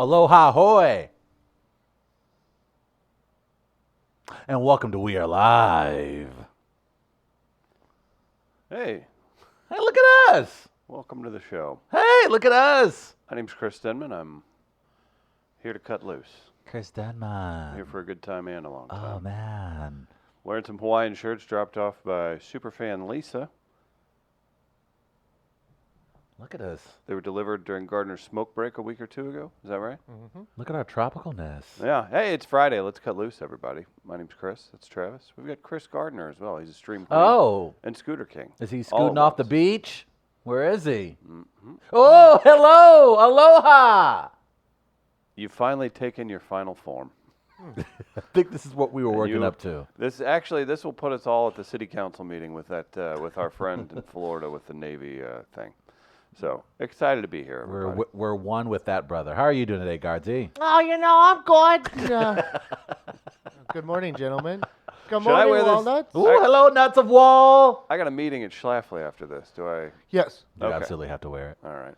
Aloha hoy. And welcome to We Are Live. Hey, Hey, look at us. welcome to the show. Hey, look at us. My name's Chris Denman. I'm here to cut loose. Chris I'm Denman. here for a good time and a long Oh, time. man. Wearing some Hawaiian shirts dropped off by superfan Lisa. Look at us. They were delivered during Gardner's smoke break a week or two ago. Is that right? Look at our tropicalness. Yeah. Hey, it's Friday. Let's cut loose, everybody. My name's Chris. That's Travis. We've got Chris Gardner as well. He's a stream queen. Oh, And Scooter King. is he All scooting at off the once. beach? Where is he? Mm-hmm. Oh, hello. Aloha. You've finally taken your final form. I think this is what we were And working you- up to. This will put us all at the city council meeting with that with our friend in Florida with the Navy thing. So excited to be here, everybody. We're one with that, brother. How are you doing today, Guardsy? Oh, I'm good. Good morning, gentlemen. Good Should I morning, wear this? Walnuts. Ooh, hello, nuts of wall. I got a meeting at Schlafly after this. Do I? Yes. You Okay. absolutely have to wear it. All right.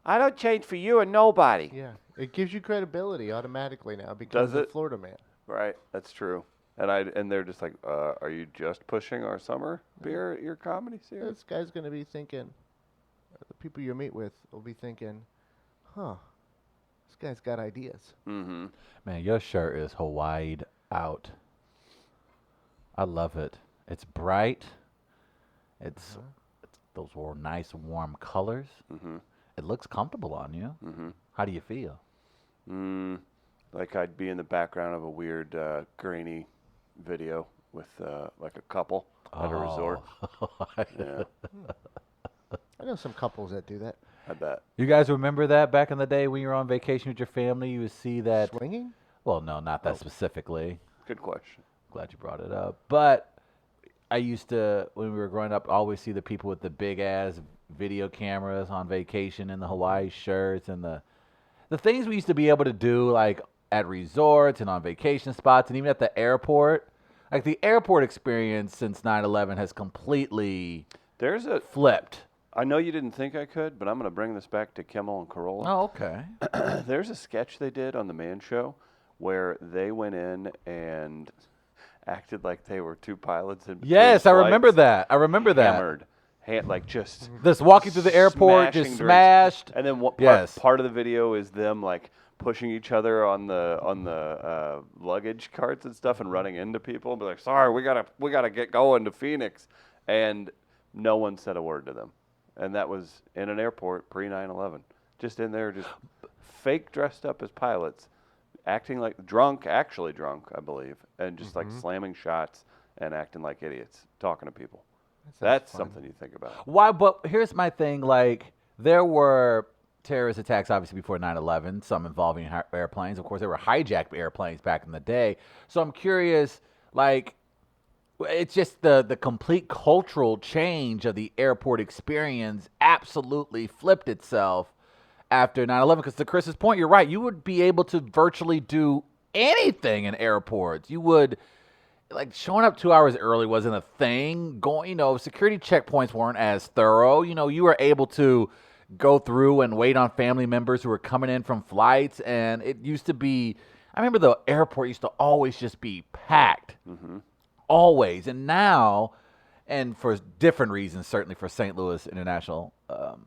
I don't change for you and nobody. Yeah. It gives you credibility automatically now because Does of it? Florida man. Right. That's true. And they're just like, are you just pushing our summer beer at your comedy series? This guy's going to be thinking, the people you meet with will be thinking, this guy's got ideas. Mm-hmm. Man, your shirt is Hawaii'd out. I love it. It's bright. It's those were nice warm colors. Mm-hmm. It looks comfortable on you. Mm-hmm. How do you feel? Like I'd be in the background of a weird grainy video with like a couple at a resort. Yeah, I know some couples that do that. I bet. You guys remember that back in the day when you were on vacation with your family? You would see that. Swinging? Well, no, not that specifically. Good question. Glad you brought it up. But I used to, when we were growing up, always see the people with the big ass video cameras on vacation in the Hawaii shirts and the things we used to be able to do, like at resorts and on vacation spots and even at the airport. Like the airport experience since 9/11 has completely There's a. flipped. I know you didn't think I could, but I'm going to bring this back to Kimmel and Carolla. Oh, okay. There's a sketch they did on the Man Show where they went in and acted like they were two pilots in between Yes, I remember flights, that. I remember that. hammered, like just This walking through the airport, just smashing drinks. smashed. And then what Yes. part of the video is them like pushing each other on the luggage carts and stuff and running into people and be like, sorry, we gotta get going to Phoenix, and no one said a word to them, and that was in an airport pre 9/11, just in there, just fake dressed up as pilots, acting like actually drunk, I believe, and just like slamming shots and acting like idiots, talking to people. That's something you think about. Why? But here's my thing. Like, there were terrorist attacks, obviously, before 9/11, some involving airplanes. Of course, there were hijacked airplanes back in the day. So I'm curious, like, it's just the complete cultural change of the airport experience absolutely flipped itself after 9/11. Because to Chris's point, you're right. You would be able to virtually do anything in airports. You would... Like, showing up 2 hours early wasn't a thing. Security checkpoints weren't as thorough. You were able to go through and wait on family members who were coming in from flights. And it used to be, I remember the airport used to always just be packed. Mm-hmm. Always. And now, and for different reasons, certainly for St. Louis International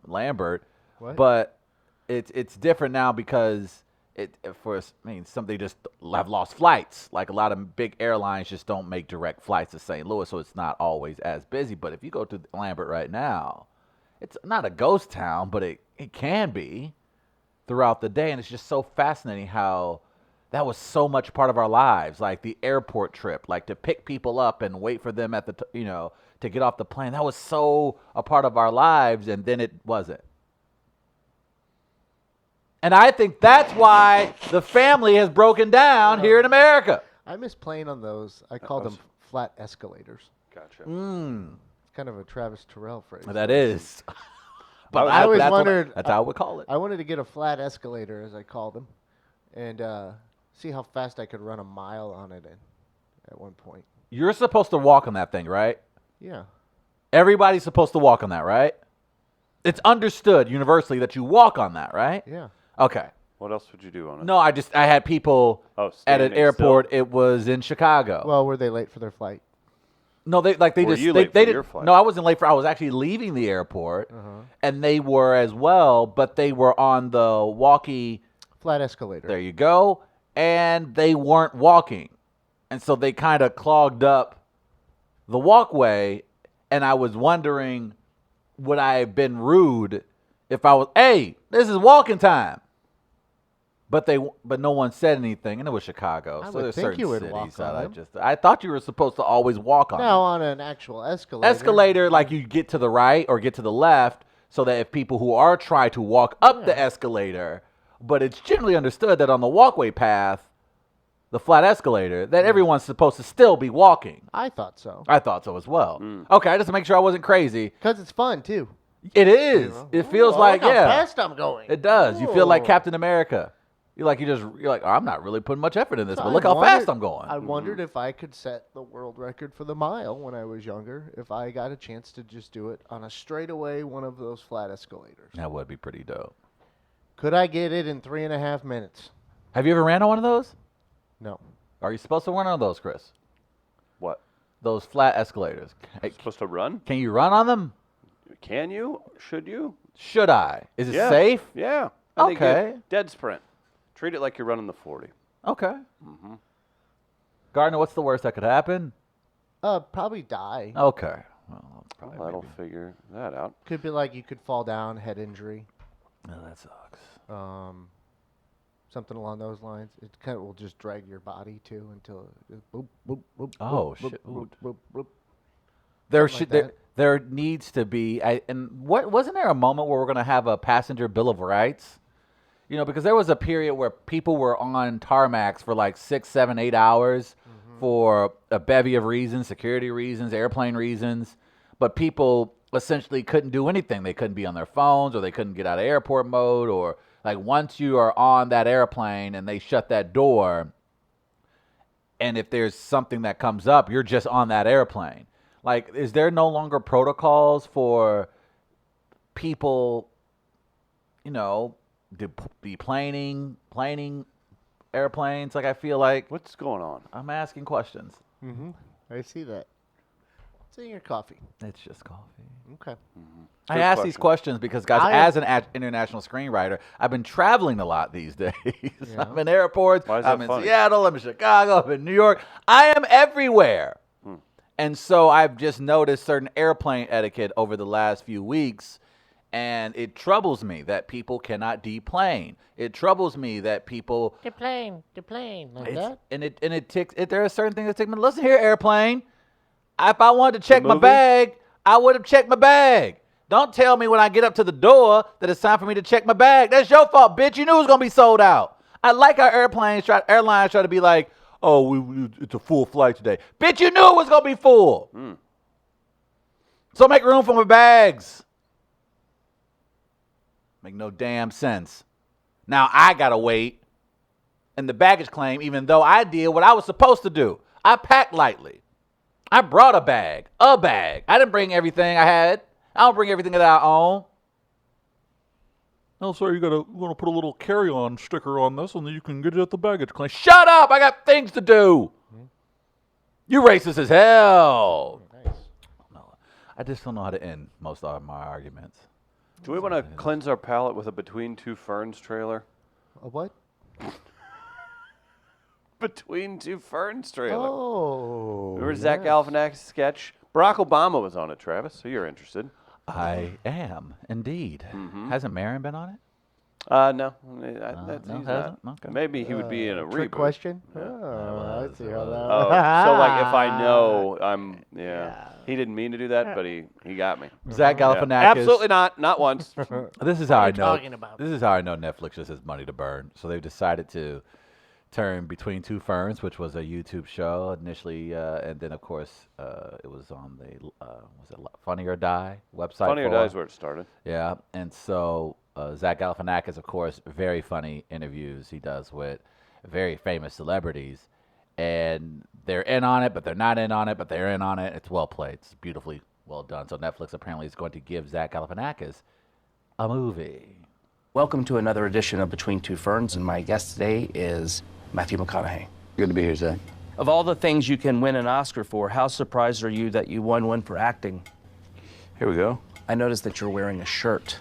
Lambert, What? but it's different now because some they just have lost flights. Like a lot of big airlines just don't make direct flights to St. Louis, so it's not always as busy. But if you go to Lambert right now, it's not a ghost town, but it can be throughout the day. And it's just so fascinating how that was so much part of our lives, like the airport trip, like to pick people up and wait for them at to get off the plane. That was so a part of our lives, and then it wasn't. And I think that's why the family has broken down here in America. I miss playing on those. I call them flat escalators. Gotcha. It's kind of a Travis Terrell phrase. That is. But I always that's wondered. That's how I would call it. I wanted to get a flat escalator, as I call them, and see how fast I could run a mile on it at one point. You're supposed to walk on that thing, right? Yeah. Everybody's supposed to walk on that, right? It's understood universally that you walk on that, right? Yeah. Okay. What else would you do on it? No, I had people Oh, at an standing airport. still? It was in Chicago. Well, were they late for their flight? No, they Were just you they late for didn't. your flight? No, I wasn't late for. I was actually leaving the airport, and they were as well. But they were on the walkie. Flat escalator. There you go, and they weren't walking, and so they kind of clogged up the walkway. And I was wondering, would I have been rude if I was? Hey, this is walking time. But no one said anything, and it was Chicago. I So would there's think certain you would cities walk that on them. I thought you were supposed to always walk on. No, them. on an actual escalator. Escalator, like you get to the right or get to the left, so that if people who are trying to walk up the escalator, but it's generally understood that on the walkway path, the flat escalator, that everyone's supposed to still be walking. I thought so. I thought so as well. Okay, just to make sure I wasn't crazy. Because it's fun, too. It is. It feels like, look how yeah. fast I'm going. It does. You feel like Ooh. Captain America. You're like, oh, I'm not really putting much effort in this, So but I look how wondered- fast I'm going. I wondered if I could set the world record for the mile when I was younger, if I got a chance to just do it on a straightaway one of those flat escalators. That would be pretty dope. Could I get it in 3.5 minutes? Have you ever ran on one of those? No. Are you supposed to run on those, Chris? What? Those flat escalators. Hey, Supposed to run? can you run on them? Can you? Should you? Should I? Is it Yeah. safe? Yeah. I think Okay. dead sprint. Treat it like you're running the 40. Okay. Gardner, what's the worst that could happen? Probably die. Okay. Well, probably That'll maybe. figure that out. Could be like you could fall down, head injury, No, that sucks. something along those lines. It kind of will just drag your body too until it boop, boop, boop, Oh, boop, shit. boop, boop, boop. There Something should like there needs to be and what wasn't there a moment where we're gonna have a passenger bill of rights? You know, because there was a period where people were on tarmacs for like 6, 7, 8 hours for a bevy of reasons, security reasons, airplane reasons, but people essentially couldn't do anything. They couldn't be on their phones, or they couldn't get out of airport mode, or like once you are on that airplane and they shut that door, and if there's something that comes up, you're just on that airplane. Like, is there no longer protocols for people, you know, planing airplanes? Like, I feel like What's going on? I'm asking questions. I see that. It's in your coffee. It's just coffee. Okay. I Good ask these question. questions because, guys, as an international screenwriter, I've been traveling a lot these days. I'm in airports. Why is that I'm in funny? Seattle. I'm in Chicago. I'm in New York. I am everywhere. And so I've just noticed certain airplane etiquette over the last few weeks, and it troubles me that people cannot deplane. It troubles me that people Deplane, like that. and it ticks. There are certain things that tick me. Listen here, airplane. If I wanted to check my movie? bag, I would have checked my bag. Don't tell me when I get up to the door that it's time for me to check my bag. That's your fault, bitch. You knew it was gonna be sold out. I like how airlines try to be like, oh, it's a full flight today. Bitch, you knew it was gonna be full. So make room for my bags. Make no damn sense. Now I gotta wait in the baggage claim, even though I did what I was supposed to do. I packed lightly. I brought a bag. I didn't bring everything I had. I don't bring everything that I own. No, sir, we're gonna put a little carry-on sticker on this, and then you can get it at the baggage claim. Shut up! I got things to do. You racist as hell. Nice. No, I just don't know how to end most of my arguments. Do we want to cleanse our palate with a Between Two Ferns trailer? A what? Between Two Ferns trailer. Oh. Remember Zach Galifianakis sketch? Barack Obama was on it, Travis, so you're interested. I am indeed. Hasn't Marin been on it? No. no, He's hasn't? not. Okay. Maybe he would be in a Trick reboot. question? It Oh, I was, see it how was. that Oh, so like if I know, I'm He didn't mean to do that, but he got me. Zach Yeah. Galifianakis. Absolutely not once. This is how I know. talking about? This is how I know Netflix just has money to burn. So they've decided to turn Between Two Ferns, which was a YouTube show initially, and then of course it was on the was it Funny or Die website. Funny or for- Die is where it started. Yeah, and so Zach Galifianakis, of course, very funny interviews he does with very famous celebrities, and they're in on it, but they're not in on it, but they're in on it. It's well played. It's beautifully well done. So Netflix apparently is going to give Zach Galifianakis a movie. Welcome to another edition of Between Two Ferns, and my guest today is Matthew McConaughey. Good to be here, Zach. Of all the things you can win an Oscar for, how surprised are you that you won one for acting? Here we go. I noticed that you're wearing a shirt.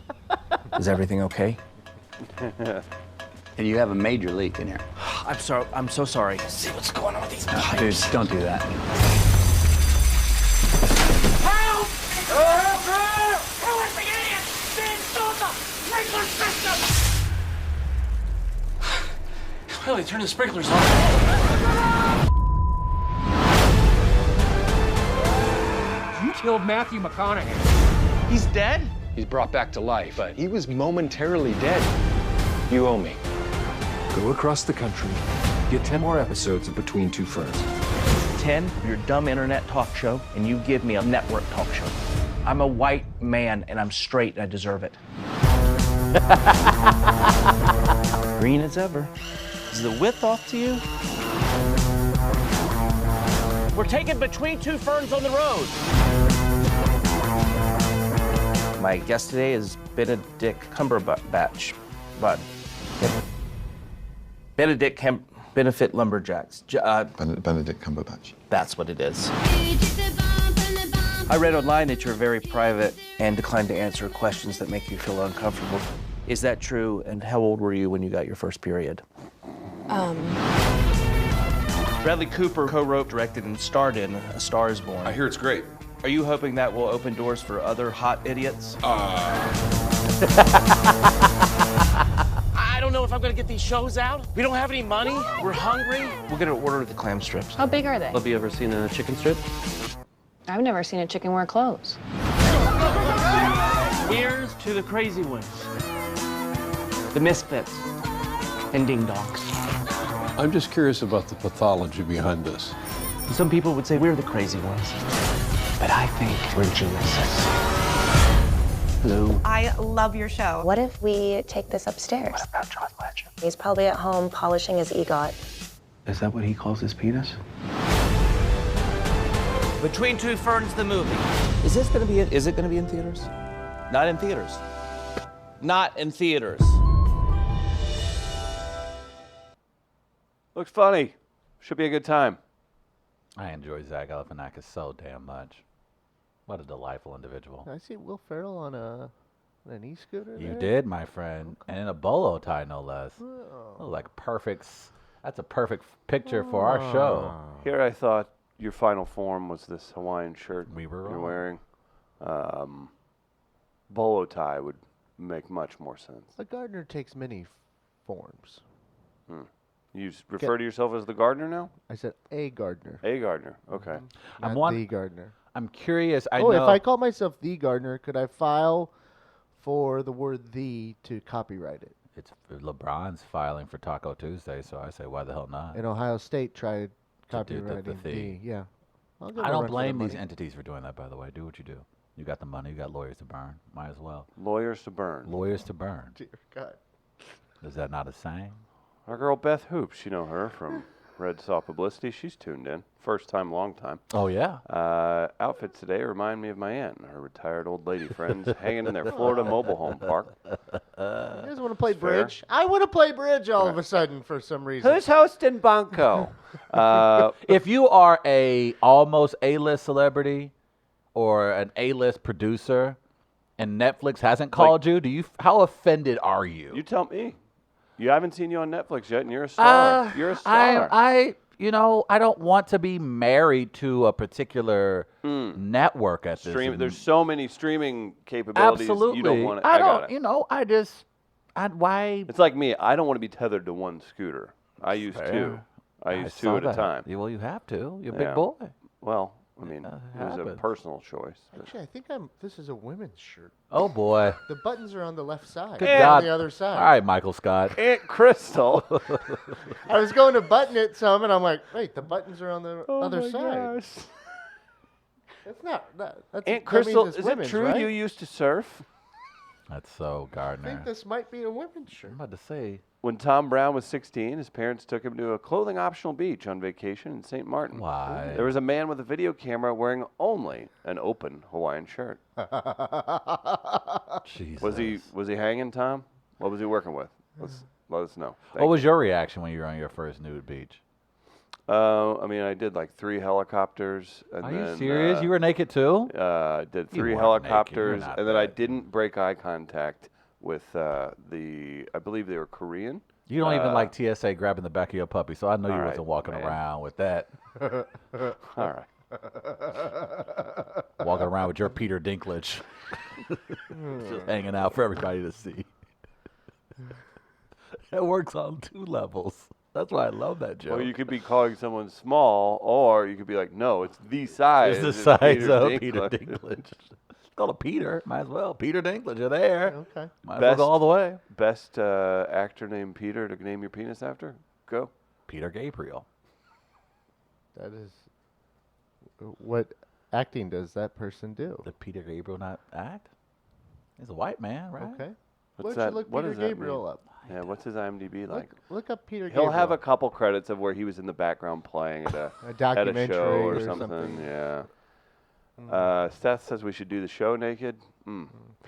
Is everything okay? And you have a major leak in here. I'm sorry. I'm so sorry. See what's going on with these pipes. Dude, don't do that. Help! Help! Help! Who is the idiot? The installed sprinkler system! Well, they turned the sprinklers on. You killed Matthew McConaughey. He's dead? He's brought back to life, but he was momentarily dead. You owe me. Go across the country, get 10 more episodes of Between Two Ferns. 10, your dumb internet talk show, and you give me a network talk show. I'm a white man, and I'm straight, and I deserve it. Green as ever. Is the width off to you? We're taking Between Two Ferns on the road. My guest today is Benedict Cumberbatch. Benefit Lumberjacks. Benedict Cumberbatch. That's what it is. I read online that you're very private and decline to answer questions that make you feel uncomfortable. Is that true? And how old were you when you got your first period? Bradley Cooper co-wrote, directed, and starred in A Star Is Born. I hear it's great. Are you hoping that will open doors for other hot idiots? I don't know if I'm gonna get these shows out. We don't have any money. We're hungry. We're gonna order the clam strips. How big are they? Have you ever seen a chicken strip? I've never seen a chicken wear clothes. Here's to the crazy ones. The misfits. And ding-dongs. I'm just curious about the pathology behind this. Some people would say we're the crazy ones. But I think we're geniuses. Hello. I love your show. What if we take this upstairs? What about John Legend? He's probably at home polishing his EGOT. Is that what he calls his penis? Between Two Ferns, the movie. Is it gonna be in theaters? Not in theaters. Not in theaters. Looks funny. Should be a good time. I enjoy Zach Galifianakis so damn much. What a delightful individual. I see Will Ferrell on an e-scooter. You there? did, my friend, and in a bolo tie, no less. Oh. Like perfect. That's a perfect picture for our show. Here I thought your final form was this Hawaiian shirt We were you're wrong. wearing. Bolo tie would make much more sense. A gardener takes many forms. You refer to yourself as the gardener now? I said a gardener. A gardener. Okay. I'm Not one- the gardener. I'm curious. I Oh, know. if I call myself the gardener, could I file for the word "the" to copyright it? It's LeBron's filing for Taco Tuesday, so I say, why the hell not? And Ohio State tried To do the copyrighting "the." the. Yeah. I'll give I a don't run for the blame these money. entities for doing that, by the way. Do what you do. You got the money. You got lawyers to burn. Might as well. Lawyers to burn. Lawyers to burn. Dear God. Is that not a saying? Our girl Beth Hoops, you know her from Red Saw Publicity. She's tuned in. First time, long time. Oh, yeah. Outfits today remind me of my aunt and her retired old lady friends hanging in their Florida mobile home park. You guys want to play fair. bridge? I want to play bridge all of a sudden for some reason. Who's hosting Bunko? If you are a almost A-list celebrity or an A-list producer and Netflix hasn't called you, how offended are you? You tell me. You haven't seen you on Netflix yet, and you're a star. You're a star. I don't want to be married to a particular network at this. There's so many streaming capabilities. Absolutely. You don't want to. I got don't. it. Why? It's like me. I don't want to be tethered to one scooter. I use Fair. two. I use two saw at a that. time. Yeah, well, you have to. You're a Yeah. big boy. Well, I mean, It it was a happens. personal choice. but- Actually, I think this is a women's shirt. Oh boy. The buttons are on the left side. Good and God. on the other side. All right, Michael Scott. Aunt Crystal. I was going to button it some, and I'm like, wait, the buttons are on the other my side. gosh. That's not. That's, Aunt that means Crystal, it's is it women's, true right? you used to surf? That's so I Gardner. think this might be a women's shirt. I'm about to say. When Tom Brown was 16, his parents took him to a clothing-optional beach on vacation in St. Martin. Why? There was a man with a video camera wearing only an open Hawaiian shirt. Jesus. Was he hanging, Tom? What was he working with? Let us know. What was your reaction when you were on your first nude beach? I mean, I did like 3 helicopters. And Are then, you serious? You were naked too? Did You 3 weren't naked. You're helicopters, not and then I that. didn't break eye contact with I believe they were Korean. You don't even like TSA grabbing the back of your puppy, so I know you all right, wasn't walking man. around with that. All right. Walking around with your Peter Dinklage. Just hanging out for everybody to see. It works on 2 levels. That's why I love that joke. Well, you could be calling someone small, or you could be like, no, it's the size. It's the size Peter of Peter Dinklage. Dinklage. It's called a Peter. Might as well. Peter Dinklage, you're there. Okay. Might as well go all the way. Best actor named Peter to name your penis after? Go. Peter Gabriel. That is what acting does that person do? Did Peter Gabriel not act? He's a white man, right? Okay. What's Why don't that? you look What Peter does that Gabriel mean? up? Yeah, what's his IMDb like? Look up Peter He'll Gabriel. have a couple credits of where he was in the background playing at a at documentary a show or something. something. Yeah. Seth says we should do the show naked.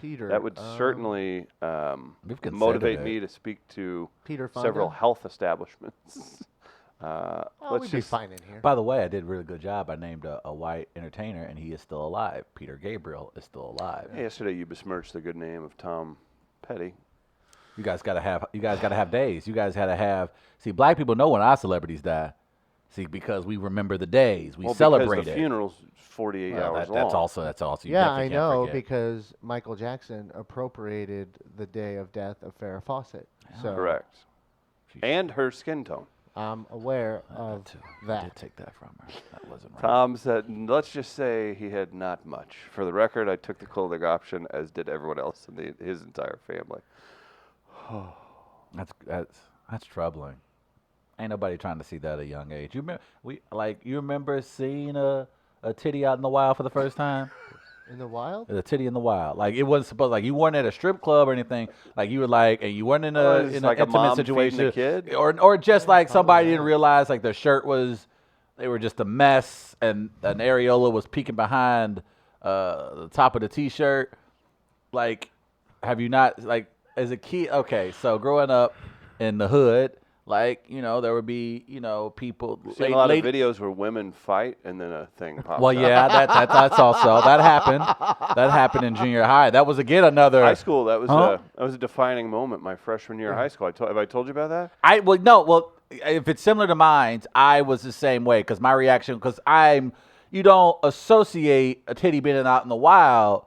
Peter. That would certainly We've considered motivate it. me to speak to Peter several Fonda? health establishments. We'd be fine in here. By the way, I did a really good job. I named a white entertainer, and he is still alive. Peter Gabriel is still alive. Hey, yesterday you besmirched the good name of Tom Petty. You guys gotta have days. You guys gotta have. See, black people know when our celebrities die. See, because we remember the days. We celebrate because the it. funeral's 48 Well, hours that's long. also. You Yeah, definitely I can't know forget. because Michael Jackson appropriated the day of death of Farrah Fawcett. So Correct. And her skin tone. I'm aware of I that. did take that from her. That wasn't right. Tom said, let's just say he had not much. For the record, I took the clothing option, as did everyone else in his entire family. That's troubling. Ain't nobody trying to see that at a young age. You remember seeing a titty out in the wild for the first time? In the wild? The titty in the wild. Like it wasn't supposed. Like you weren't at a strip club or anything. Like you were like, and you weren't in it's an like a intimate mom feeding situation, a kid? or just like somebody didn't realize like their shirt was, they were just a mess, and an areola was peeking behind the top of the t-shirt. Like, have you not like as a kid? Okay, so growing up in the hood. Like, there would be, people. I've seen a lot of videos where women fight and then a thing pops Well, up. yeah, that's also, that happened. That happened in junior high. That was, again, another. High school, that was a defining moment my freshman year of high school. Have I told you about that? Well, if it's similar to mine, I was the same way because my reaction, because you don't associate a titty being out in the wild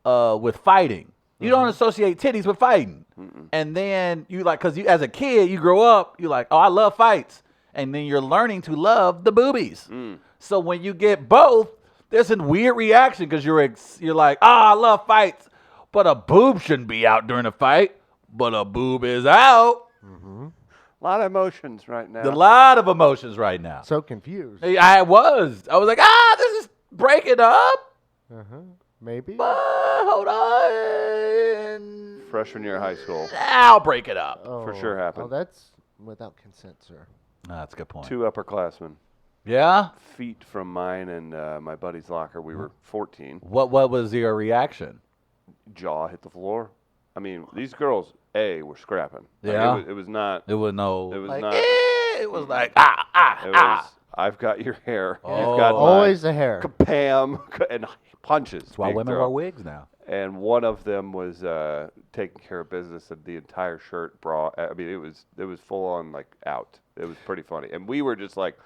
with fighting. You don't associate titties with fighting. And then you because you as a kid, you grow up, you're like, oh, I love fights. And then you're learning to love the boobies. So when you get both, there's a weird reaction because you're like, oh, I love fights. But a boob shouldn't be out during a fight. But a boob is out. A lot of emotions right now. A lot of emotions right now. So confused. I was like, this is breaking up. Maybe. But hold on. Freshman year of high school. I'll break it up. For sure happened. Oh, that's without consent, sir. That's a good point. 2 upperclassmen. Yeah? Feet from mine and my buddy's locker. We were 14. What was your reaction? Jaw hit the floor. I mean, these girls, were scrapping. Yeah? Like, it was not. It was no. It was like, not. It was like, It was, I've got your hair. You've got Always the hair. Kapam and punches. That's why being women thrown. wear wigs now. And one of them was taking care of business, and the entire shirt, bra. I mean, it was full on like out. It was pretty funny, and we were just like,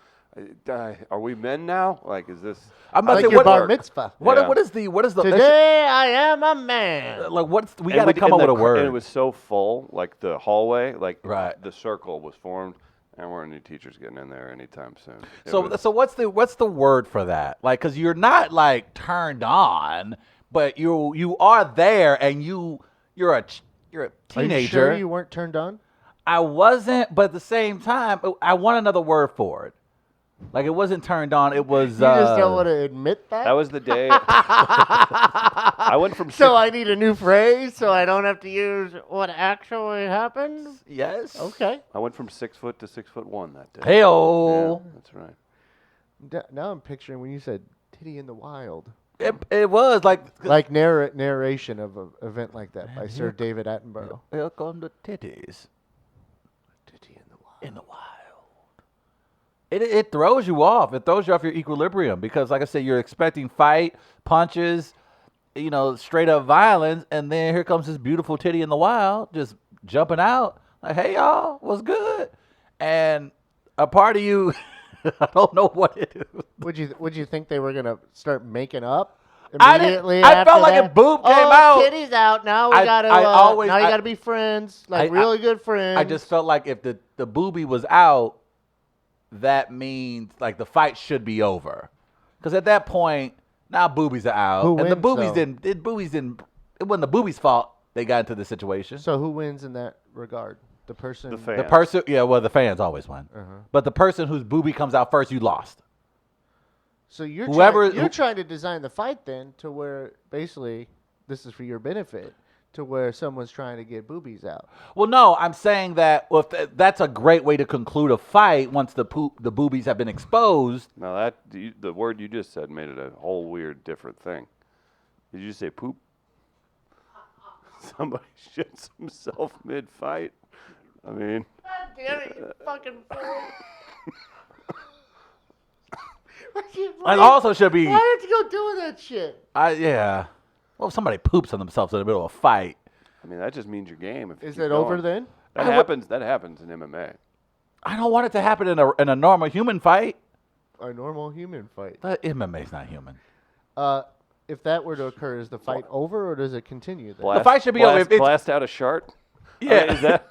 "Are we men now? Like, is this?" I'm about Like to say, your what bar mitzvah. What is the Today I am a man. like we And got to come up with a word. And it was so full, like the hallway, like Right. the circle was formed. And weren't any teachers getting in there anytime soon. So what's the word for that? Like, because you're not like turned on, but you are there, and you're a teenager. Are you sure you weren't turned on? I wasn't, but at the same time, I want another word for it. Like, it wasn't turned on. It was. You just don't want to admit that? That was the day. I went from. So I need a new phrase so I don't have to use what actually happened? Yes. Okay. I went from 6 foot to 6'1" that day. Hey-o. Yeah, that's right. Now I'm picturing when you said titty in the wild. It was like narration of an event like that by Sir David Attenborough. Here come the titties. Titty in the wild. In the wild. It throws you off. It throws you off your equilibrium because, like I said, you're expecting fight, punches, straight up violence, and then here comes this beautiful titty in the wild just jumping out. Like, hey, y'all, what's good? And a part of you, I don't know what it is. Would you think they were going to start making up? I Immediately felt like that? if boob came out. Titties out. Now we gotta. You gotta be friends, really good friends. I just felt like if the boobie was out, that means like the fight should be over, because at that point now boobies are out, Who and the wins, boobies though? didn't. It wasn't the boobies' fault they got into the situation. So who wins in that regard? The person. The fan. The person, yeah. Well, the fans always win, Uh-huh. but the person whose boobie comes out first, you lost. So you're Whoever- trying to design the fight then to where basically this is for your benefit, to where someone's trying to get boobies out. Well, no, I'm saying that that's a great way to conclude a fight once the boobies have been exposed. Now the word you just said made it a whole weird different thing. Did you just say poop? Somebody shits himself mid-fight. I mean. God damn it, you fucking fool! And also should be. Why did you go doing that shit? Yeah. Well, if somebody poops on themselves in the middle of a fight. I mean, that just means you're game. If you Is keep it over going. then? That happens. That happens in MMA. I don't want it to happen in a normal human fight. A normal human fight. But MMA's not human. If that were to occur, is the fight over or does it continue? Then? Blast, The fight should be over. If it's- blast out a shark. Yeah. I mean, is that?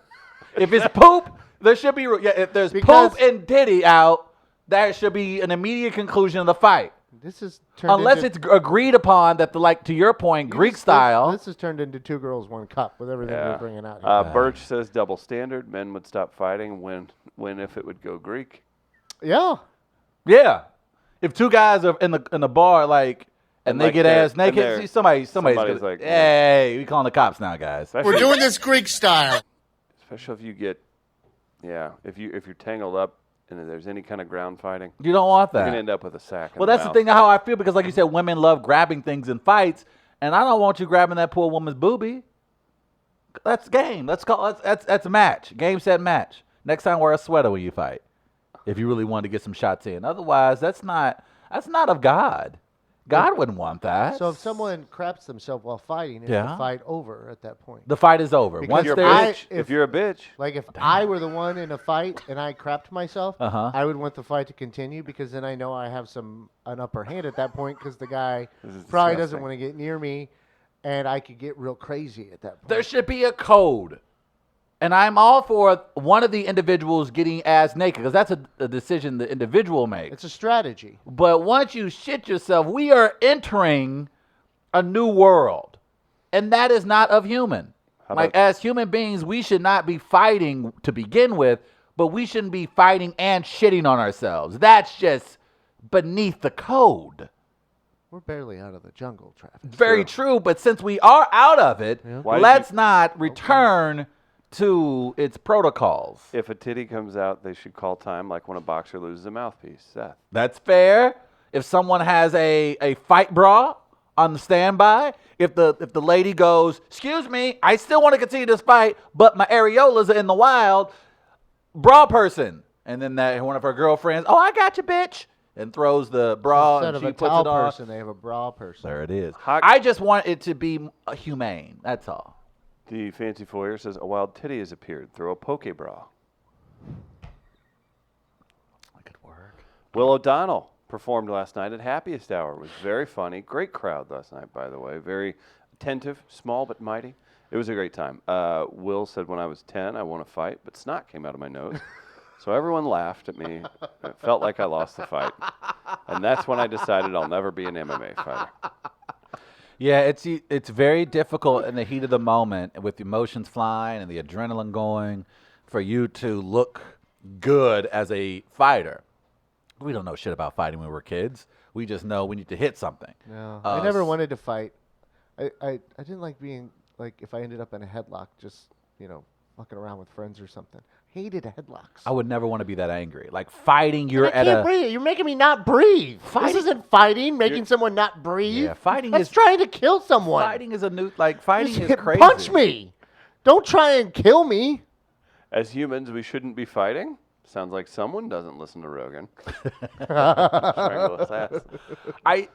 If it's poop, there should be. Yeah. If there's Because- poop and titty out, there should be an immediate conclusion of the fight. This is turned Unless into, it's agreed upon that to your point, Greek style. This is turned into 2 girls, 1 cup with everything Yeah. we're bringing out here. Birch says double standard. Men would stop fighting when if it would go Greek. Yeah. Yeah. If 2 guys are in the bar and they like get they're- ass naked, and they're- see somebody's somebody's gonna, like, hey, we calling the cops now, guys. Especially, this Greek style. especially if you get, if you're tangled up and there's any kind of ground fighting, You don't want you're that. gonna end up with a sack. in Well, that's the mouth. thing how I feel because, like you said, women love grabbing things in fights, and I don't want you grabbing that poor woman's boobie. That's game. That's a match. Game, set, match. Next time, wear a sweater when you fight, if you really want to get some shots in. Otherwise, that's not of God. God wouldn't want that. So if someone craps themselves while fighting, is Yeah. the fight over at that point? The fight is over. Because Once You're a there's bitch. If you're a bitch, Like if I were the one in a fight and I crapped myself, Uh-huh. I would want the fight to continue because then I know I have an upper hand at that point because the guy This is probably disgusting. doesn't want to get near me, and I could get real crazy at that point. there should be a code. And I'm all for one of the individuals getting ass naked because that's a decision the individual makes. It's a strategy. But once you shit yourself, we are entering a new world. And that is not of human. How Like, about- as human beings, we should not be fighting to begin with, but we shouldn't be fighting and shitting on ourselves. That's just beneath the code. We're barely out of the jungle, Travis. Very true, but since we are out of it, Why did let's not return to its protocols. if a titty comes out, they should call time like when a boxer loses a mouthpiece. Seth. That's fair. If someone has a fight bra on the standby, if the lady goes, excuse me, I still want to continue this fight, but my areolas are in the wild, bra person. And then one of her girlfriends, oh, I got you, bitch, and throws the bra Instead and of she a puts towel it on. person, they have a bra person. There it is. Hot- I just want it to be humane. That's all. The fancy foyer says a wild titty has appeared. Throw a poke bra. That could work. Will O'Donnell performed last night at Happiest Hour. It was very funny. Great crowd last night, by the way. Very attentive, small but mighty. It was a great time. Will said when I was 10, I want to fight, but snot came out of my nose. So everyone laughed at me. It felt like I lost the fight. And that's when I decided I'll never be an MMA fighter. Yeah, it's very difficult in the heat of the moment with the emotions flying and the adrenaline going for you to look good as a fighter. We don't know shit about fighting when we were kids. We just know we need to hit something. No, I never wanted to fight. I didn't like being like if I ended up in a headlock, just fucking around with friends or something. I hated headlocks. I would never want to be that angry. Like fighting, I can't breathe. You're making me not breathe. This isn't fighting, making someone not breathe. Yeah, fighting That's is trying to kill someone. Fighting is a new fighting Just is crazy. Punch me. Don't try and kill me. As humans, we shouldn't be fighting. Sounds like someone doesn't listen to Rogan. Strangle his ass.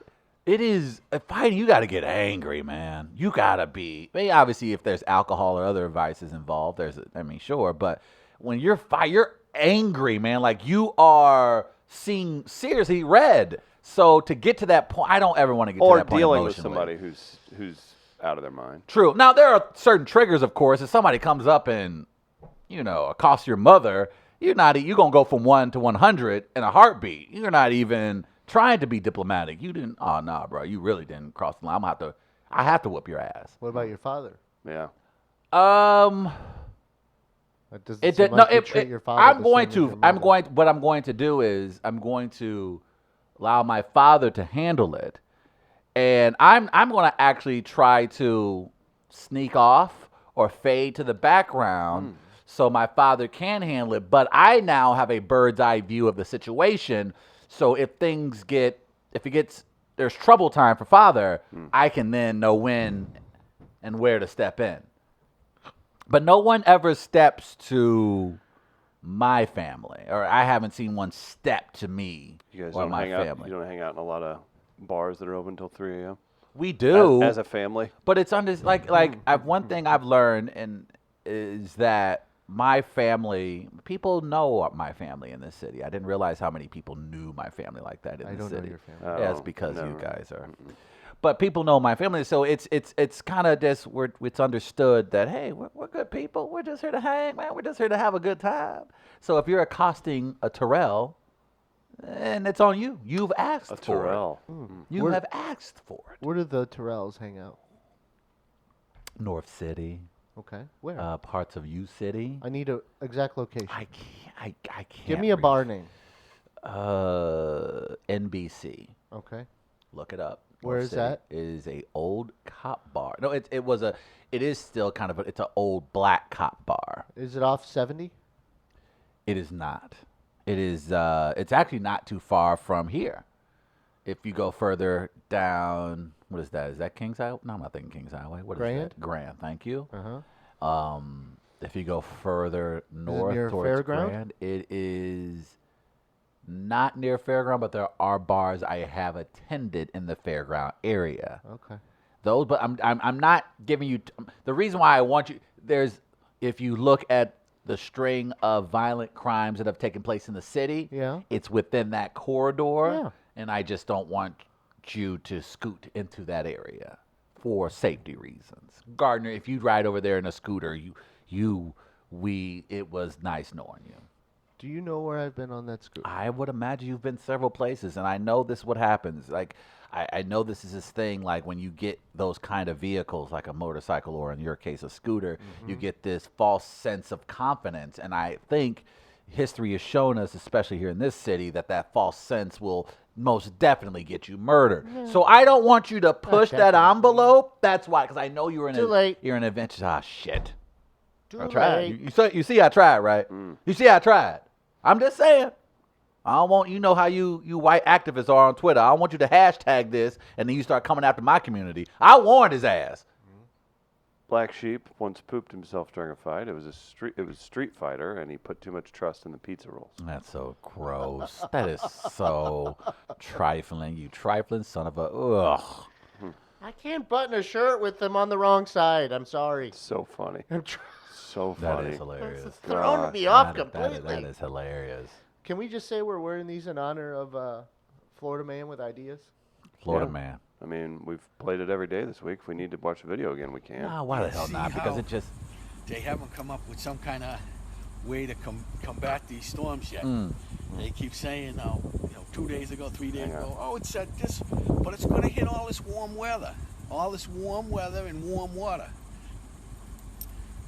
It is fighting. You got to get angry, man. You got to be. I mean, obviously, if there's alcohol or other vices involved, sure. But when you're you're angry, man. Like you are seeing seriously red. So to get to that point, I don't ever want to get to that point. Or dealing emotionally. with somebody who's out of their mind. True. Now there are certain triggers, of course. If somebody comes up and accosts your mother, you're gonna go from 1 to 100 in a heartbeat. You're not even trying to be diplomatic. You didn't. Oh no, bro. You really didn't cross the line. I have to whoop your ass. What about your father? Yeah. It seem like you treat your father I'm the going same as to. your I'm mother. going. What I'm going to do is I'm going to allow my father to handle it, and I'm going to actually try to sneak off or fade to the background so my father can handle it. But I now have a bird's eye view of the situation. So if there's trouble time for father, I can then know when and where to step in. But no one ever steps to my family, or I haven't seen one step to me You guys or don't my hang out. family. You don't hang out in a lot of bars that are open until 3 a.m. We do as a family. but it's one thing I've learned is that my family, people know my family in this city. I didn't realize how many people knew my family like that in the don't know city. your family. Yeah, it's because you guys are. But people know my family, so it's kind of just it's understood that hey, we're good people. We're just here to hang, man. We're just here to have a good time. So if you're accosting a Terrell, and it's on you. You've asked for Terrell. it. You have asked for it. Where do the Terrells hang out? North City. Okay. Where? Parts of U City. I need an exact location. I can't. Give me a bar name. NBC. Okay. Look it up. Where North is City. that? It is a old cop bar. No, it is still kind of it's an old black cop bar. Is it off 70? It is not. It is. It's actually not too far from here. If you go further down, what is that? Is that Kings Highway? No, I'm not thinking Kings Highway. What is Grand? that? Grand. Thank you. Uh-huh. If you go further north near towards Fairground? Grand, it is not near Fairground, but there are bars I have attended in the Fairground area. Okay. Those, but I'm not giving you the reason why I want you. If you look at the string of violent crimes that have taken place in the city, it's within that corridor, and I just don't want you to scoot into that area for safety reasons. Gardner, if you ride over there in a scooter, it was nice knowing you. Do you know where I've been on that scooter? I would imagine you've been several places, and I know this what happens. Like, I know this is this thing, like when you get those kind of vehicles, like a motorcycle or in your case a scooter, you get this false sense of confidence. And I think history has shown us, especially here in this city, that false sense will most definitely get you murdered. So I don't want you to push that envelope. That's why, because I know you're in you're an adventure. Ah, shit. I tried. You see I tried, right? You see I tried. I'm just saying. I don't want you know how you white activists are on Twitter. I don't want you to hashtag this and then you start coming after my community. I warned his ass. Black Sheep once pooped himself during a fight. It was Street Fighter, and he put too much trust in the pizza rolls. That's so gross. That is so trifling. You trifling son of a ugh. I can't button a shirt with them on the wrong side. I'm sorry. So funny. So That funny. is hilarious. It's thrown me off That completely. is hilarious. Can we just say we're wearing these in honor of Florida Man with Ideas? Florida Man. I mean, we've played it every day this week. If we need to watch a video again, we can. Nah, why the hell not? Because it just... They haven't come up with some kind of way to combat these storms yet. They keep saying, 2 days ago, 3 days ago, oh, it said this, but it's going to hit all this warm weather. All this warm weather and warm water.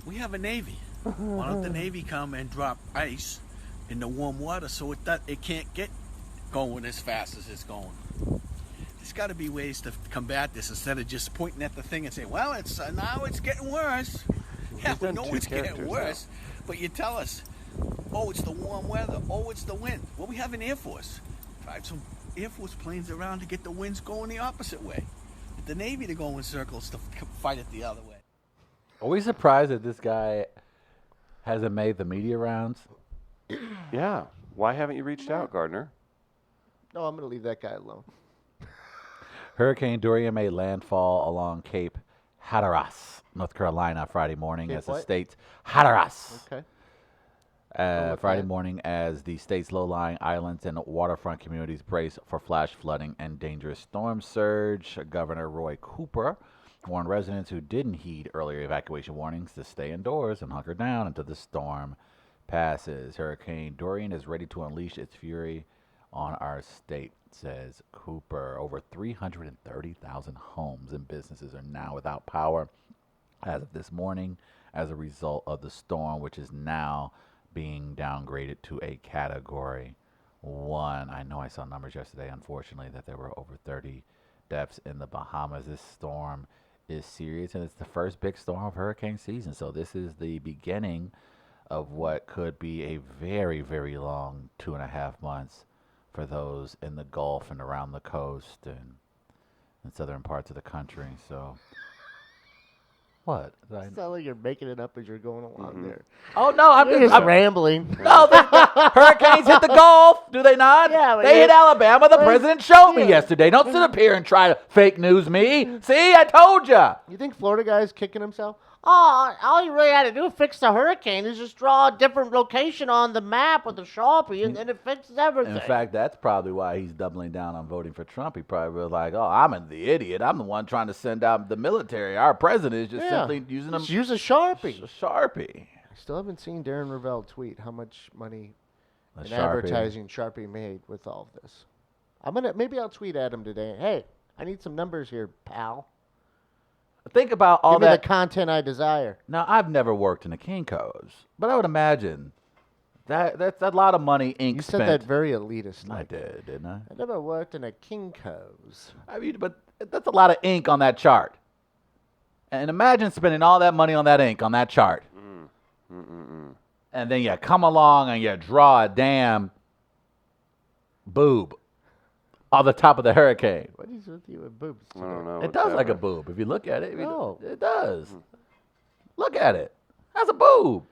We have a Navy. Why don't the Navy come and drop ice in the warm water so it can't get going as fast as it's going? There's got to be ways to combat this instead of just pointing at the thing and saying, well, now it's getting worse. Yeah, we know it's getting worse. But you tell us, Oh, it's the warm weather. Oh, it's the wind. Well, we have an Air Force. Drive some Air Force planes around to get the winds going the opposite way. Get the Navy to go in circles to fight it the other way. Are we surprised that this guy hasn't made the media rounds? Yeah. Why haven't you reached out, Gardner? No, I'm going to leave that guy alone. Hurricane Dorian made landfall along Cape Hatteras, North Carolina, Friday morning Cape as the what? state's Hatteras. Okay. Friday morning as the state's low-lying islands and waterfront communities brace for flash flooding and dangerous storm surge. Governor Roy Cooper warned residents who didn't heed earlier evacuation warnings to stay indoors and hunker down until the storm passes. Hurricane Dorian is ready to unleash its fury on our state, says Cooper. Over 330,000 homes and businesses are now without power as of this morning as a result of the storm, which is now being downgraded to a Category 1. I know I saw numbers yesterday, unfortunately, that there were over 30 deaths in the Bahamas. This storm is serious, and it's the first big storm of hurricane season. So this is the beginning of what could be a very, very long 2.5 months for those in the Gulf and around the coast and in southern parts of the country. So what? It sounds like you're making it up as you're going along there. Oh no, I'm You're just rambling. No, hurricanes hit the Gulf, do they not? Yeah, but they hit Alabama. The but- president showed me yeah. yesterday. Don't sit up here and try to fake news me. See, I told you. You think Florida guy's kicking himself? Oh, all you really had to do to fix the hurricane is just draw a different location on the map with a Sharpie, and then it fixes everything. In fact, that's probably why he's doubling down on voting for Trump. He probably was like, "Oh, I'm the idiot. I'm the one trying to send out the military. Our president is just simply using them." Just use a Sharpie. A Sharpie. I still haven't seen Darren Ravel tweet how much money A in Sharpie. advertising Sharpie made with all of this. Maybe I'll tweet at him today. Hey, I need some numbers here, pal. Think about all Give me that the content I desire. Now, I've never worked in a Kinko's, but I would imagine that's a lot of money ink You spent. said that very elitist. I did, didn't I? I never worked in a Kinko's. I mean, but that's a lot of ink on that chart. And imagine spending all that money on that ink on that chart. And then you come along and you draw a damn boob on the top of the hurricane. What is with you and boobs? I don't know. It does like a boob if you look at it. No. It does. Look at it. That's a boob.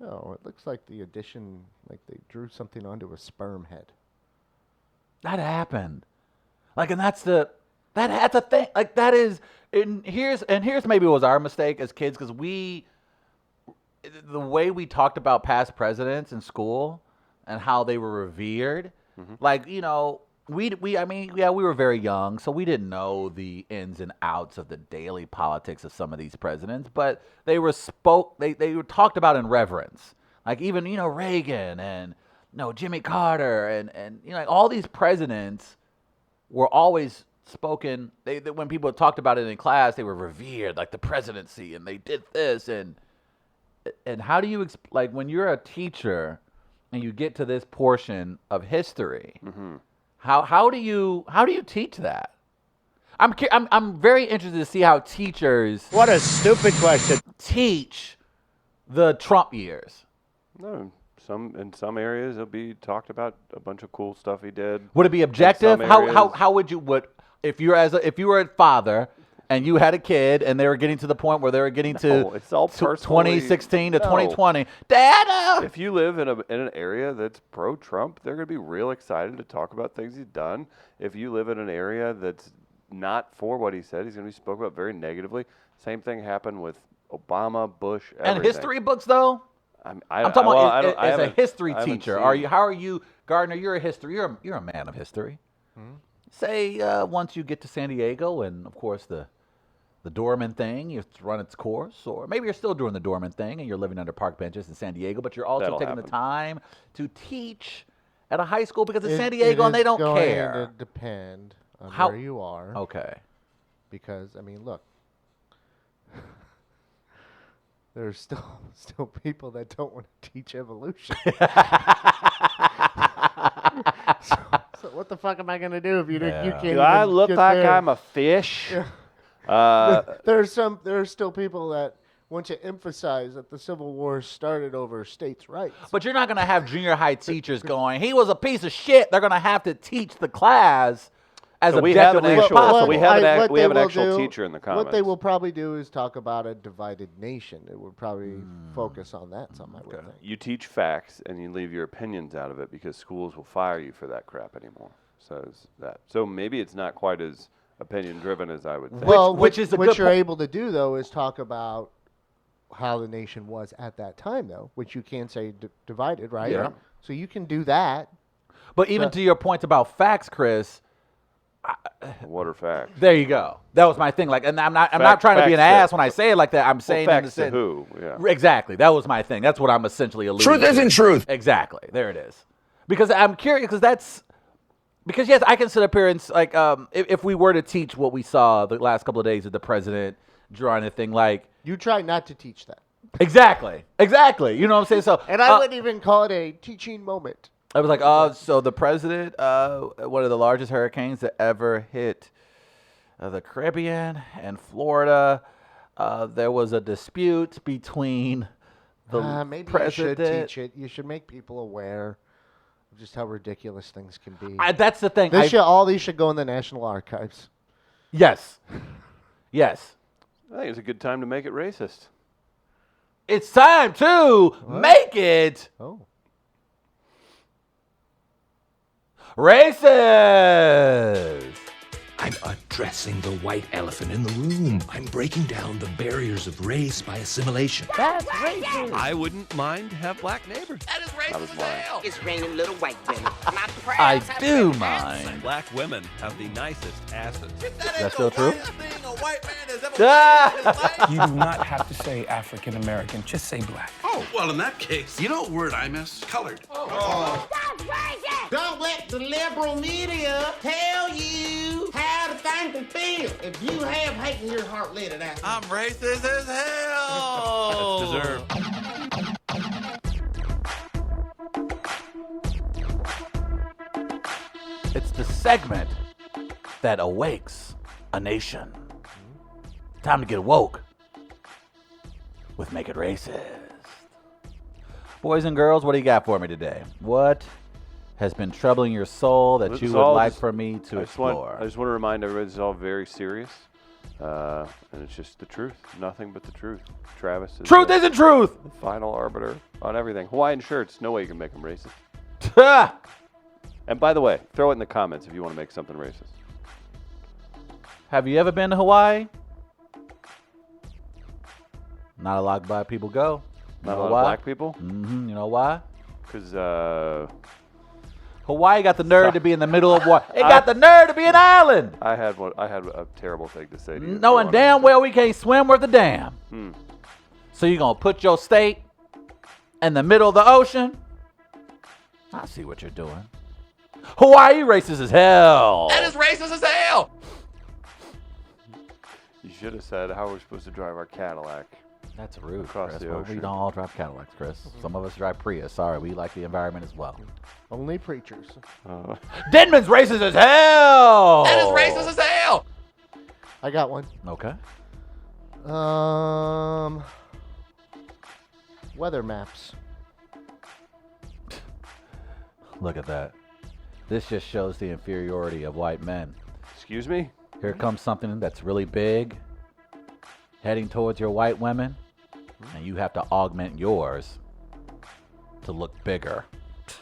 No, it looks like the addition, like they drew something onto a sperm head. That happened. Like, and that's a thing. Like, that is, and here's maybe was our mistake as kids, because the way we talked about past presidents in school and how they were revered, like, you know, we were very young, so we didn't know the ins and outs of the daily politics of some of these presidents, but they were talked about in reverence. Like, even, you know, Reagan and, you know, Jimmy Carter and you know, like, all these presidents were always spoken. They when people talked about it in class, they were revered, like the presidency, and they did this. And how do you like, when you're a teacher and you get to this portion of history, how do you teach that? I'm very interested to see how teachers. What a stupid question. Teach the Trump years. No, in some areas it'll be talked about a bunch of cool stuff he did. Would it be objective? How would you if you were a father and you had a kid and they were getting to the point where they were getting to it's all 2016 to 2020, Dad. If you live in an area that's pro-Trump, they're going to be real excited to talk about things he's done. If you live in an area that's not for what he said, he's going to be spoken about very negatively. Same thing happened with Obama, Bush, everything. And history books, though. I'm talking about as a history teacher. How are you, Gardner? You're a man of history. Say once you get to San Diego, and of course the doorman thing, you run its course, or maybe you're still doing the doorman thing and you're living under park benches in San Diego, but you're also taking the time to teach at a high school because it's San Diego and they don't care. It's going to depend on where you are. Okay. Because, I mean, look. There's still people that don't want to teach evolution. So what the fuck am I going to do if you can't Do I look get like there? I'm a fish? There's still people that want to emphasize that the Civil War started over states' rights. But you're not going to have junior high teachers going, he was a piece of shit. They're going to have to teach the class as objectively as possible. We have an actual teacher in the comments. What they will probably do is talk about a divided nation. It would probably focus on that some, I would think. You teach facts and you leave your opinions out of it because schools will fire you for that crap anymore. So maybe it's not quite as opinion driven as I would think. Well, which you're able to do though is talk about how the nation was at that time, though, which you can say divided, right? Yeah. So you can do that. But even to your point about facts, Chris. What are facts? There you go. That was my thing. Like, and I'm not trying to be an ass when I say it like that. I'm saying facts in the sense, to who? Yeah. Exactly. That was my thing. That's what I'm essentially alluding to. Truth isn't truth. Exactly. There it is. Because I'm curious. Because yes, I can sit up here and like, if we were to teach what we saw the last couple of days of the president drawing a thing like. You try not to teach that. Exactly. You know what I'm saying? So, and I wouldn't even call it a teaching moment. I was like, so the president, one of the largest hurricanes that ever hit the Caribbean and Florida, there was a dispute between the maybe president. You should teach it. You should make people aware of just how ridiculous things can be. That's the thing. All these should go in the National Archives. Yes. I think it's a good time to make it racist. It's time to make it racist. I'm addressing the white elephant in the room. I'm breaking down the barriers of race by assimilation. That's racist. I wouldn't mind to have black neighbors. That is racist as hell. It's raining little white women. I do mind. Black women have the nicest asses. That's still true? You do not have to say African American, just say black. Oh, well, in that case, you know what word I miss? Colored. That's racist! Don't let the liberal media tell you how to think and feel. If you have hate in your heart, let it out. I'm racist as hell. That's deserved. It's the segment that awakes a nation. Time to get woke with Make It Racist. Boys and girls, what do you got for me today? What has been troubling your soul that you would like for me to explore? I just want to remind everybody this is all very serious. And it's just the truth. Nothing but the truth. Travis is Truth isn't truth! The final arbiter on everything. Hawaiian shirts, no way you can make them racist. And by the way, throw it in the comments if you want to make something racist. Have you ever been to Hawaii? Not a lot of black people go. Not a lot of black people? Mm-hmm. You know why? Because Hawaii got the nerve to be in the middle of what? It got the nerve to be an island. I had a terrible thing to say to you. Knowing damn well we can't swim worth a damn. So you're going to put your state in the middle of the ocean? I see what you're doing. Hawaii racist as hell. That is racist as hell. You should have said how we're supposed to drive our Cadillac. That's rude, across Chris. the Well, ocean. we don't all drive Cadillacs, Chris. Some of us drive Prius. Sorry, we like the environment as well. Only preachers. Denman's racist as hell. That is racist as hell. I got one. Okay. Weather maps. Look at that. This just shows the inferiority of white men. Excuse me? Here comes something that's really big, heading towards your white women, and you have to augment yours to look bigger.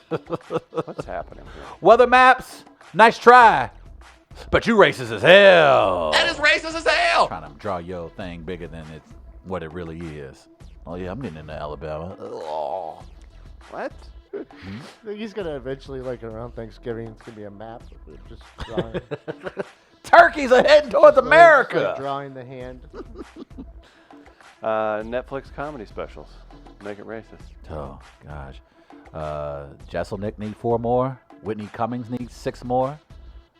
What's happening here? Weather maps, nice try, but you racist as hell. That is racist as hell. Trying to draw your thing bigger than it's what it really is. Oh yeah, I'm getting into Alabama. Oh. What? I think he's gonna eventually, like around Thanksgiving, it's gonna be a map with just drawing. Turkeys are heading towards America. Just, like, drawing the hand. Netflix comedy specials. Make it racist. Oh gosh. Jesselnick need 4 more. Whitney Cummings needs 6 more.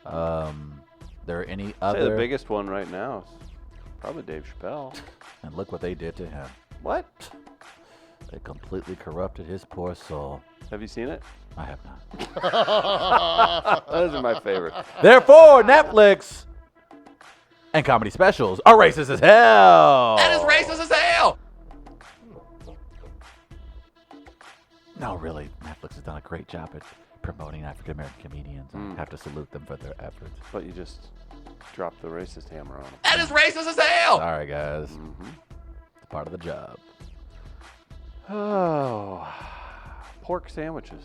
There any other? I'd say the biggest one right now is probably Dave Chappelle. And look what they did to him. What? They completely corrupted his poor soul. Have you seen it? I have not. Those are my favorite. Therefore, Netflix and comedy specials are racist as hell. That is racist as hell. No, really, Netflix has done a great job at promoting African American comedians. I have to salute them for their efforts. But you just dropped the racist hammer on them. That is racist as hell! Sorry, guys. It's part of the job. Oh, pork sandwiches.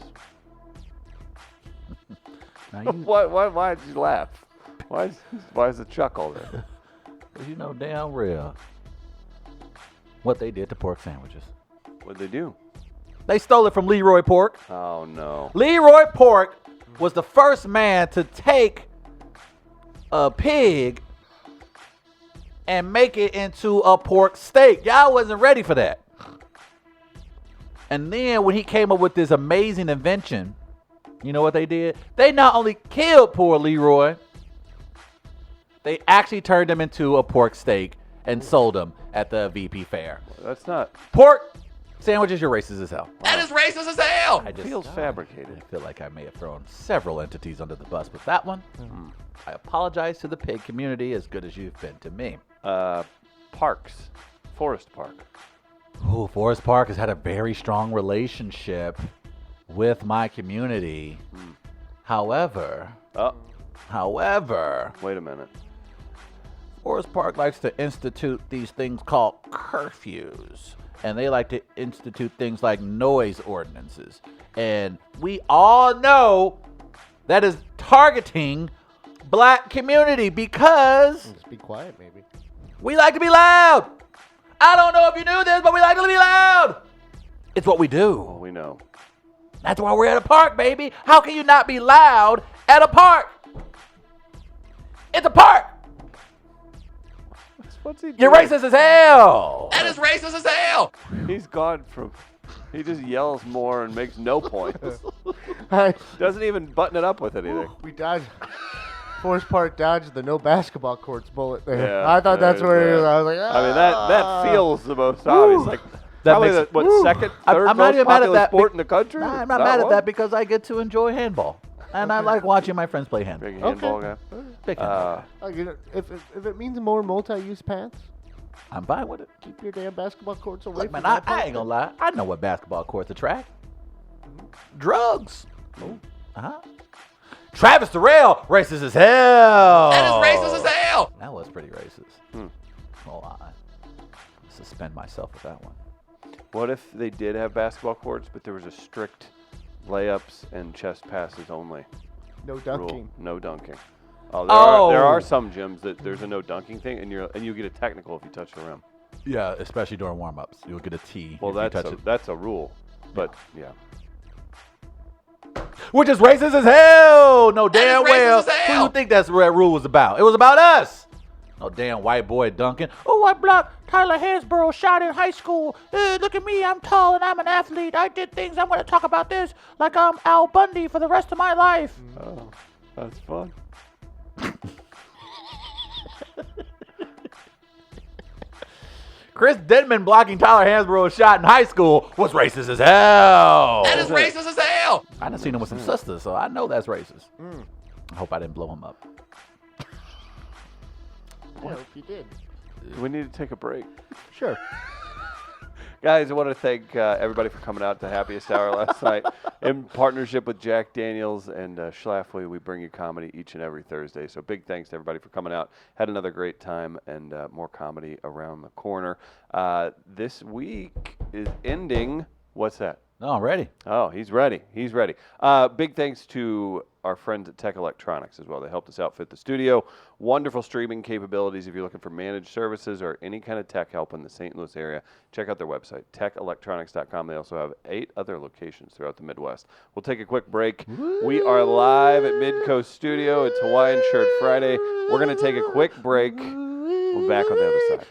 Now you, Why did you laugh? Why is the chuckle there? Because you know damn real what they did to pork sandwiches. What'd they do? They stole it from Leroy Pork. Oh, no. Leroy Pork was the first man to take a pig and make it into a pork steak. Y'all wasn't ready for that. And then when he came up with this amazing invention, you know what they did? They not only killed poor Leroy, they actually turned him into a pork steak and sold him at the VP fair. That's not... Pork sandwiches, you're racist as hell. That is racist as hell! It feels fabricated. I feel like I may have thrown several entities under the bus with that one. I apologize to the pig community as good as you've been to me. Parks. Forest Park. Oh, Forest Park has had a very strong relationship with my community. However, wait a minute. Forest Park likes to institute these things called curfews. And they like to institute things like noise ordinances. And we all know that is targeting black community because Just be quiet, maybe. we like to be loud. I don't know if you knew this, but we like to be loud. It's what we do. Well, we know. That's why we're at a park, baby. How can you not be loud at a park? It's a park. What's he doing? You're racist as hell. That is racist as hell! He's gone from... He just yells more and makes no points. Hey, Doesn't even button it up with anything. we dodged. Forest Park dodged the no basketball courts bullet there. Yeah, I thought that's there's where he that. was. I was like, I mean, that feels the most obvious. Like, That probably makes- the second, third I'm not most even mad at popular that sport in the country? Nah, I'm not mad at that because I get to enjoy handball. And I like watching my friends play handball. Big handball guy. Big handball. Like, you know, if it means more multi-use paths, I'm fine with it. keep your damn basketball courts away Look, man, from that I park. ain't gonna lie. I know what basketball courts attract. Drugs. Travis Terrell, racist as hell. That is racist as hell! That was pretty racist. Well, I suspend myself with that one. What if they did have basketball courts, but there was a strict layups and chest passes only No rule? dunking. No dunking. There Oh. are some gyms that there's a no dunking thing, and you get a technical if you touch the rim. Yeah, especially during warm-ups. You'll get a T Well, if you touch it. that's a rule, but yeah. Which is racist as hell. No, That is damn racist well. as Who hell. do you think that's what that rule was about? It was about us. No damn white boy dunking. Oh, I blocked Tyler Hansborough shot in high school. Look at me, I'm tall and I'm an athlete. I did things. I'm going to talk about this like I'm Al Bundy for the rest of my life. Oh, that's fun. Chris Denman blocking Tyler Hansborough's shot in high school was racist as hell. That is racist as hell! I done seen him with some sisters, so I know that's racist. I hope I didn't blow him up. I hope you did. We need to take a break. Sure. Guys, I want to thank everybody for coming out to Happiest Hour last night. In partnership with Jack Daniels and Schlafly, we bring you comedy each and every Thursday. So big thanks to everybody for coming out. Had another great time and more comedy around the corner. This week is ending. What's that? No, I'm ready. Oh, he's ready. He's ready. Big thanks to our friends at Tech Electronics as well. They helped us outfit the studio. Wonderful streaming capabilities. If you're looking for managed services or any kind of tech help in the St. Louis area, check out their website, techelectronics.com. They also have 8 other locations throughout the Midwest. We'll take a quick break. We are live at Midcoast Studio. It's Hawaiian Shirt Friday. We're going to take a quick break. We'll be back on the other side.